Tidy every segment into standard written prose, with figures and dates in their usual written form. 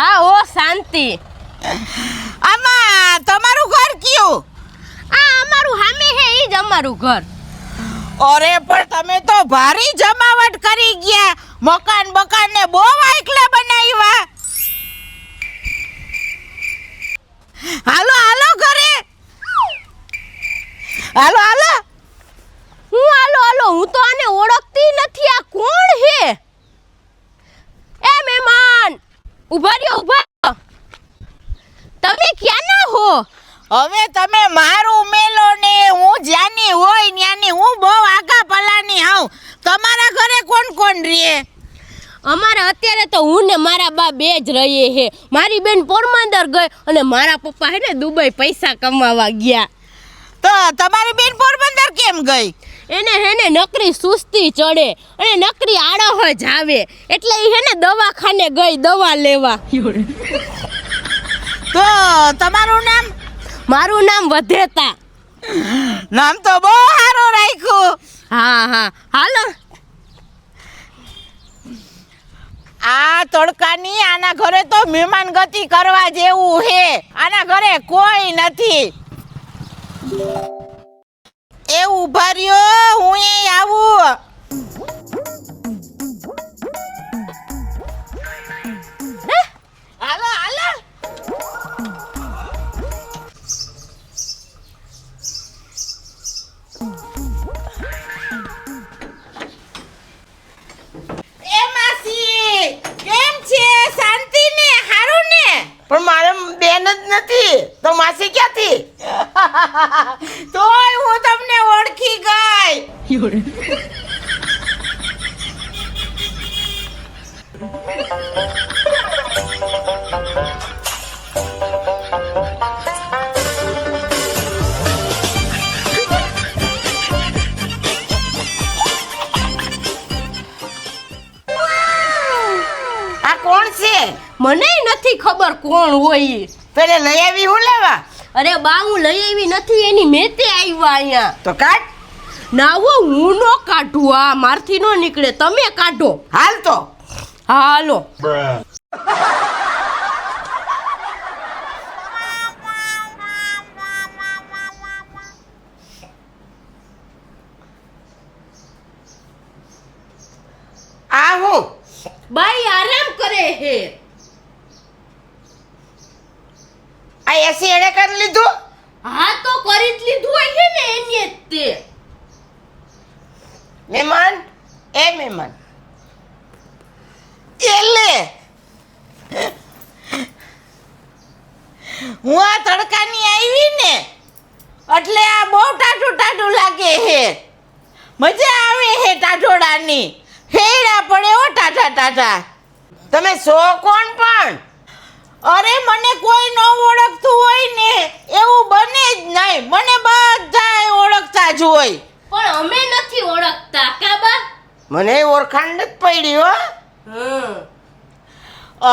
હા ઓ શાંતિ. આમાં તમારું ઘર કયું? આ અમારું સામે હે ઈ જ અમારું ઘર. અરે પણ તમે તો ભારી જમાવટ કરી ગયા. મકાન ને બહુ આકલા બનાવ્યા. હાલો હાલો ઘરે. હાલો હાલો. હું હાલો હું તો આને ઓળખતી નથી. આ કોણ હે? એ મહેમાન ઊભા રહ્યો. તમે ક્યાંના હો? હવે તમે મારું મેલો ને હું જ્યાંની હોય ન્યાની હું બહુ આગા પલાની આવું. તમારા ઘરે કોણ કોણ રહે? અમારે અત્યારે તો હું ને મારા બા બે જ રહીએ હે. મારી બેન પોરબંદર ગઈ અને મારા પપ્પા હે ને દુબઈ પૈસા કમાવા ગયા. તો તમારી બેન પોરબંદર કેમ ગઈ? એને હેને નકરી સુસ્તી ચડે અને નકરી આળહ જ આવે એટલે ઈ હેને દવાખાને ગઈ દવા લેવા. તો તમારું નામ? મારું નામ વધેતા. નામ તો બહુ સારું રાખ્યું. હા હાલો. આ તડકાની આના ઘરે તો મહેમાન ગતિ કરવા જેવું હે. આના ઘરે કોઈ નથી. એ ઉભા રહ્યો, હું એ આવું. હાલો હાલો. એ માસી કેમ છે? શાંતિ ને? હારું ને? પણ મારે બેન જ નથી તો માસી ક્યાંથી? તોય હું તમને ઓળખી ગઈ. આ કોણ છે? મને નથી ખબર કોણ હોય ઈ. પેલે લઈ આવી હું લેવા? અરે બા હું લઈ આવી નથી, એની મેતે આવ્યા અહીંયા. તો કાઢ. ના હું નો કાઢું. આ મારથી નો નીકળે, તમે કાઢો. હાલ તો. હાલો. આ હું? બાઈ આરામ કરે હે. આ એસી એણે કરી લીધું? હા તો કરી જ લીધું હોય છે ને એની જ તે. મહેમાન એ મહેમાન એલે હું આ તડકાની આવી ને એટલે આ બહુ ટાઢું લાગે હે. મજા આવે હે ટાઢોડાની. હેડા પડે ઓ ટાઢા. તમે સો કોણ પણ? અરે મને કોઈ ન ઓળખતું હોય ને એવું બને જ નહીં. મને બધાય ઓળખતા જ હોય. પણ અમે નથી ઓળખતા કાબા. મને ઓળખાણ નથી પડી હો.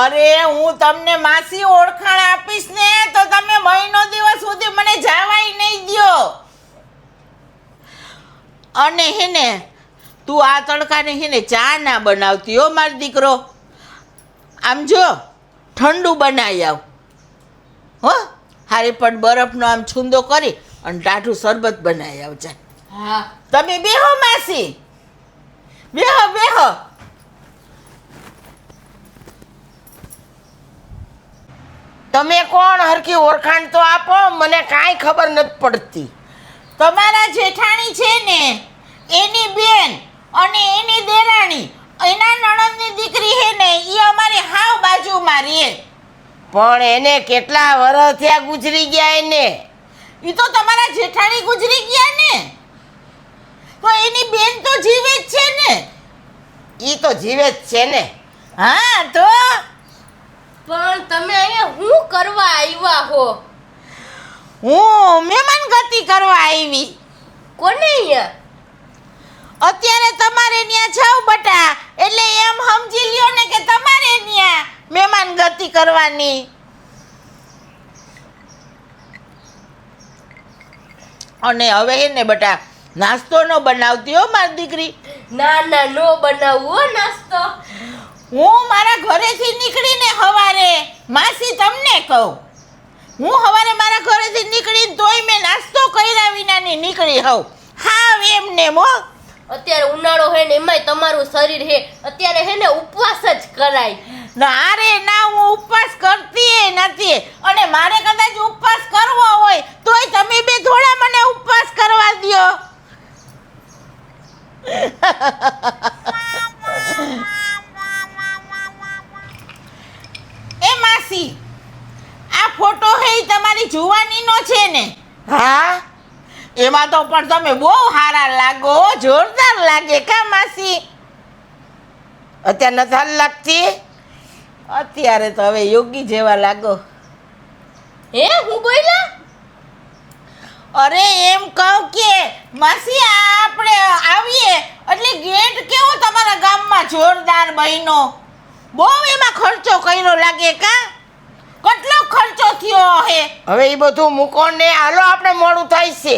અરે હું તમને માસી ઓળખાણ આપીશ ને તો તમે મહિનો દિવસ સુધી મને જવાય નહીં દ્યો. અને હેને તું આ તડકાને હેને ચા ના બનાવતી હો મારો દીકરો. આમ જો ઠંડુ બનાવી આવ હો. હારી પણ બરફનો આમ છૂંદો કરી અને ટાઢું શરબત બનાવી આવજે. હા તમે બેહો માસી, બેહો. તમે કોણ? હરખી ઓળખાણ તો આપો, મને કાંઈ ખબર નથી પડતી. તમારા જેઠાણી છે ને એની બેન અને એની દેરાણી એના નણંદની દીકરી હે ને એ અમારી હાવ બાજુમાં રહે. પણ એને કેટલા વર્ષ થયા ગુજરી ગયા એને? એ તો તમારા જેઠાણી ગુજરી ગયા ને, તો એની બેન તો જીવે જ છે ને. ઈ તો જીવે જ છે ને. હા તો પણ તમે અહીંયા શું કરવા આવ્યા હો? હું મહેમાન ગતિ કરવા આવી. કોને અહીંયા? અત્યારે તમારે ત્યાં જાવ બટા એટલે એમ સમજી લ્યો ને કે તમારે ત્યાં મહેમાન ગતિ કરવાની. અને હવે ને બટા નાસ્તો ન બનાવતી હો મારી દીકરી. ના નો બનાવવો નાસ્તો. હું મારા ઘરેથી નીકળીને સવારે તમને કહું, હું સવારે મારા ઘરેથી નીકળી તોય મેં નાસ્તો કર્યા વિનાની નીકળી હોઉં. હાવ એમને મો. અત્યારે ઉનાળો હે ને એમાંય તમારું શરીર હે, અત્યારે હે ને ઉપવાસ જ કરાય. ના રે ના, હું ઉપવાસ કરતી નથી. અને મારે કદાચ ઉપવાસ કરવો હોય તોય તમે બે થોડા મને ઉપવાસ કરવા દ્યો. એ માસી, આ ફોટો હે ઈ તમારી જુવાનીનો છે ને? હા એમાં તો પણ તમે બહુ સારા લાગો, જોરદાર લાગે કા માસી? અત્યારે નથી હાલ લાગતી. અત્યારે તો હવે યોગી જેવા લાગો. હે હું બોલ્યા? અરે એમ કહું કે માસી આ આપણે આવીએ એટલે ગેટ કેવો તમારા ગામમાં જોરદાર બન્યો. બહુ એમાં ખર્ચો કર્યો લાગે કા? કેટલો ખર્ચો થયો હે? હવે એ બધું મૂકો ને, હાલો આપણે મોડું થાય છે.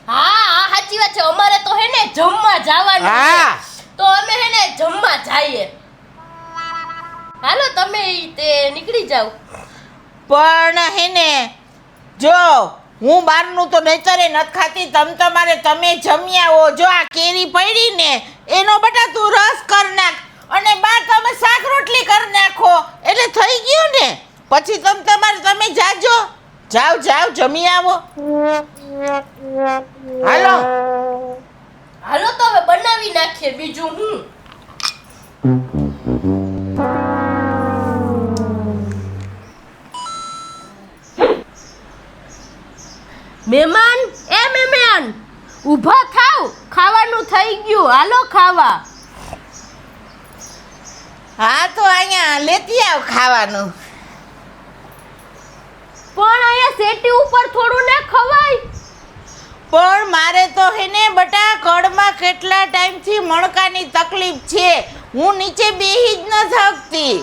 હા હા સાચી વાત છે. અમારે તો હે ને જમવા જવાનું છે. હા. તો અમે હે ને જમવા જઈએ. હાલો તમે તે નીકળી જાવ. પણ હે ને જો હું બહારનું તો નહીતરે નથી ખાતી. તમે જમ્યા હો. જો આ કેરી પડી ને એનો બટા તું રસ કર નાખ અને બા તમે શાક રોટલી કરી નાખો એટલે થઈ ગયું ને. પછી તમે જાજો. જાવ જમી આવો. હાલો. હાલો તો હવે બનાવી નાખીએ બીજું હું. મહેમાન ઊભા થાવ, ખાવાનું થઈ ગયું, હાલો ખાવા. હા તો અહીંયા લેતી આવ ખાવાનું. પણ અહીંયા સેટી ઉપર થોડું ને ખવાય. પણ મારે તો હેને બટા કડમાં કેટલા ટાઈમથી મણકાની તકલીફ છે. હું નીચે બેહી જ ન શકતી.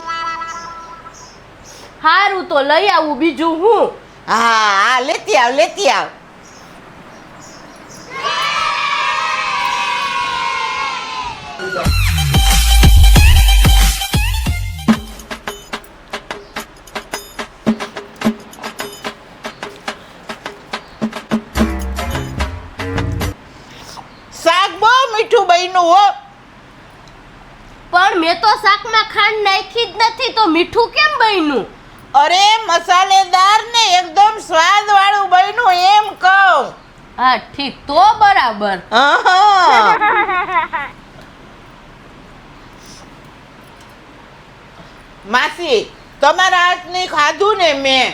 હારું તો લઈ આવું બીજું હું. હા લેતી આવ. શાક બહુ મીઠું બન્યું હો. પણ મેં તો શાકમાં ખાંડ નાખી જ નથી, તો મીઠું કેમ બન્યું? અરે મસાલેદાર ને એકદમ સ્વાદ વાળું બન્યું એમ કહું. હા ઠીક, તો બરાબર. માસી તમારા હાથની ખાધું ને મેં,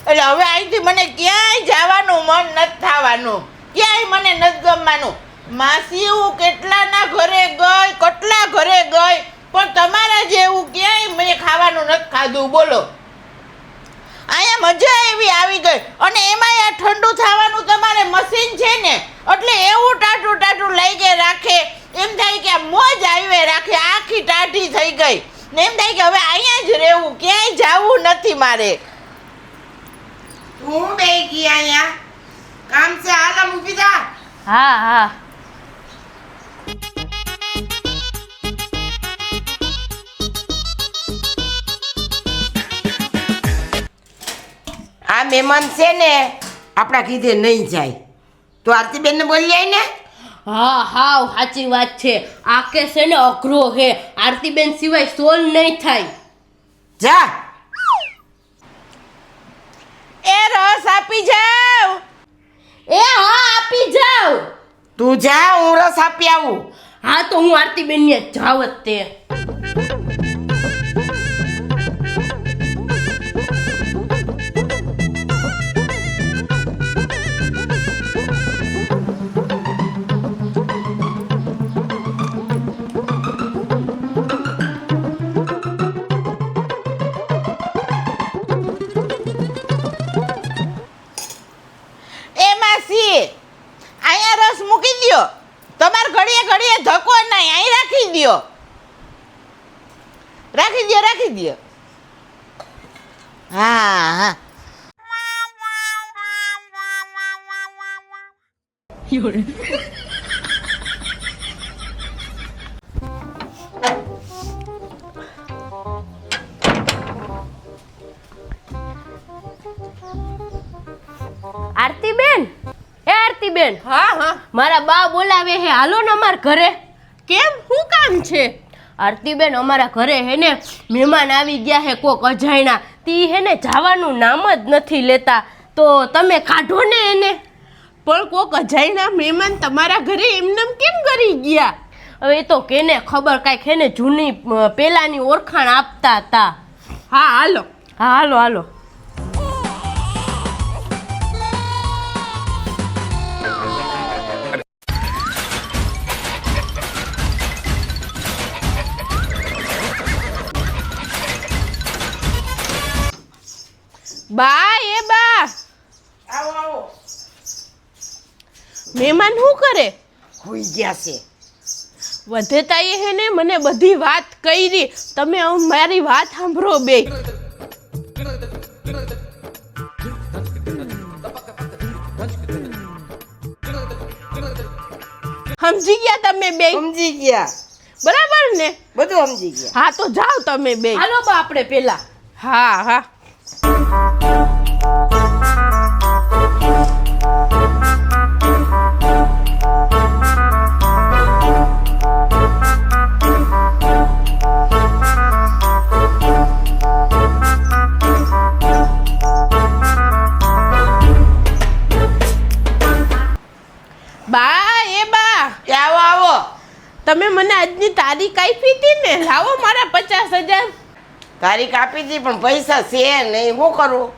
એટલે હવે અહીંથી મને ક્યાંય જવાનું મન નથી થવાનું, ક્યાંય મને નથી ગમવાનું. માસી હું કેટલા ઘરે ગઈ પણ તમારા જેવું ક્યાંય મેં ખાવાનું નથી ખાધું. બોલો, અહીંયા મજા એવી આવી ગઈ. અને એમાંય આ ઠંડુ થવાનું તમારે મશીન છે ને, એટલે એવું ટાટું લઈ રાખે, એમ થાય કે આ મોજ આવી રાખે. આખી ટાઢી થઈ ગઈ ને એમ થાય કે હવે અહીંયા જ રહેવું, ક્યાંય જવું નથી મારે. હું બે ગઈ અહીંયા કામ છે. હાલો મૂકી દા. હા આ મહેમાન છે ને આપણા કીધે નહીં જાય તો આરતીબેનને બોલી જાય ને. હા સાચી વાત છે. આ કેસ છે ને અઘરો હે. આરતીબેન સિવાય સોલ નહીં થાય. જા. એ રસ આપી જાવ. એ હા આપી જાવ. તું જા, હું રસ આપી આવું. હા તો હું આરતીબેન ને જાવ જ તે. અહીંયા રસ મૂકી દ્યો. તમારે ઘડીએ ધક્કો નહીં, અહીં રાખી દ્યો. હા બેન હા હા મારા બા બોલાવે હે હાલો ને અમાર ઘરે કેમ શું કામ છે? આરતી બેન અમારા ઘરે હે ને મહેમાન આવી ગયા હે કોક અજાયણા તી હે ને જવાનું નામ જ નથી લેતા તો તમે કાઢો ને એને. પણ કોક અજાયના મહેમાન તમારા ઘરે એમનેમ કેમ કરી ગયા? હવે એ તો કેને ખબર કાંઈક હે ને જૂની પેલાની ઓળખાણ આપતા હતા. હા હાલો. હા હાલો હાલો. બા એ બા આવો આવો. મહેમાન શું કરે? હોઈ ગયા છે. વધેતાએ હે ને મને બધી વાત કરી. તમે હવે મારી વાત સાંભળો બે. સમજી ગયા તમે બે? સમજી ગયા. બરાબર ને? બધું સમજી ગયા. હા તો જાઓ તમે બે. હાલો બા આપણે પેલા. હા હા. બા એ બા આવો આવો. તમે મને આજની તારીખ આપી હતી ને, લાવો મારા 50,000. તારીખ આપી હતી પણ પૈસા છે નહીં. શું કરું?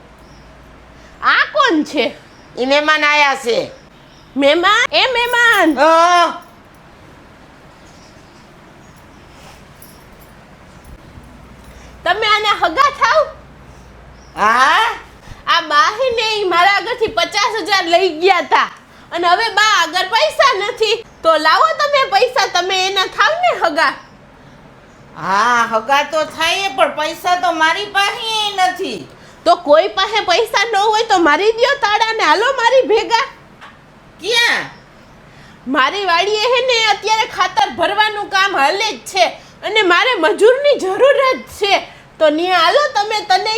આ કોણ છે? ઈ મહેમાન આયા છે. મહેમાન? એ મહેમાન તમે આના હગા થાવ? હા આ બા હે ને ઈ મારા આગળથી 50,000 લઈ ગયા હતા અને હવે બા આગળ પૈસા નથી તો લાવો તમે પૈસા, તમે એના થાવ ને હગા. હા હગા તો થાય પણ પૈસા તો મારી પાસે નથી. તો કોઈ પાસે પૈસા ન હોય તો મારી દ્યો તાળા ને હાલો મારી ભેગા. ક્યાં? મારી વાડીએ હે ને અત્યારે ખાતર ભરવાનું કામ હાલે જ છે અને મારે મજૂરની જરૂર જ છે તો ન્યા હાલો તમે. તને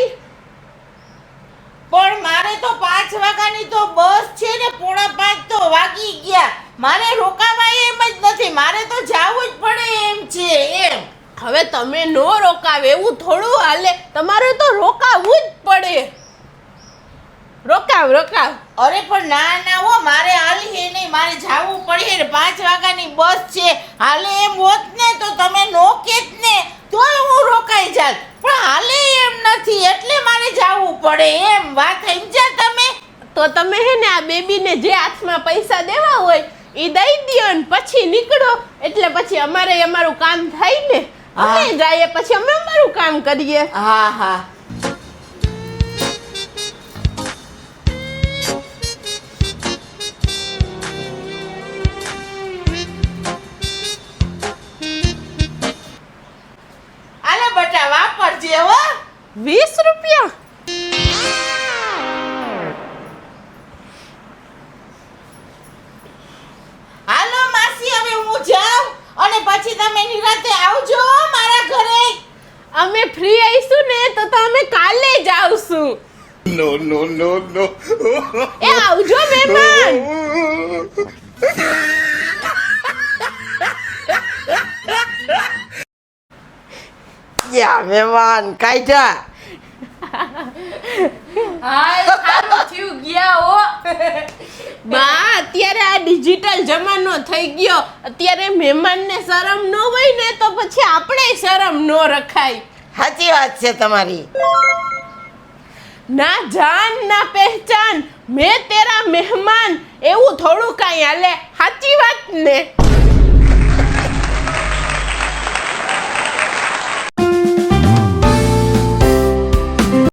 પણ મારે તો 5 વાગ્યાની તો બસ છે ને, 4:45 તો વાગી ગયા. મારે રોકાવાય એમ જ નથી. મારે તો જાવું જ પડે એમ છે એમ. હવે તમે નો રોકાવે એવું થોડું હાલે, તમારે તો રોકાવું જ પડે. રોકાવ રોકાવ. અરે પણ ના ના હો, મારે હાલી હે નહીં, મારે જાવું પડે ને. 5 વાગ્યાની બસ છે. હાલે એમ હોત ને તો તમે નો કેત ને તો હું રોકાઈ જાત, પણ હાલે એમ નથી એટલે મારે જાવું પડે એમ. વાત સમજ્યા તમે? તો તમે હે ને આ બેબીને જે હાથમાં પૈસા દેવા હોય એ દઈ દ્યો ને પછી નીકળો, એટલે પછી અમારે અમારું કામ થાય ને. અમે જઈએ પછી અમે અમારું કામ કરીએ. હા હા. આલે બટા વાપરજે હો. 20 રૂપિયા? હાલો માસી હવે હું જાઉં અને પછી તમે નિરાતે આવજો મારા ઘરે. અમે ફ્રી આવીશું ને તો અમે કાલે જ આવશું. No, no, no, no. એ આવજો મહેમાન. યા મહેમાન કાઢ્યા. હાય સારું થયું ગયા હો. બા અત્યારે આ ડિજિટલ જમાનો થઈ ગયો, અત્યારે મહેમાનને શરમ ન હોય ને તો પછી આપણે શરમ ન રખાય. સાચી વાત છે તમારી. ના જાન ના પહેચાન, મેં તેરા મહેમાન એવું થોડું કાંઈ હાલે. સાચી વાત ને?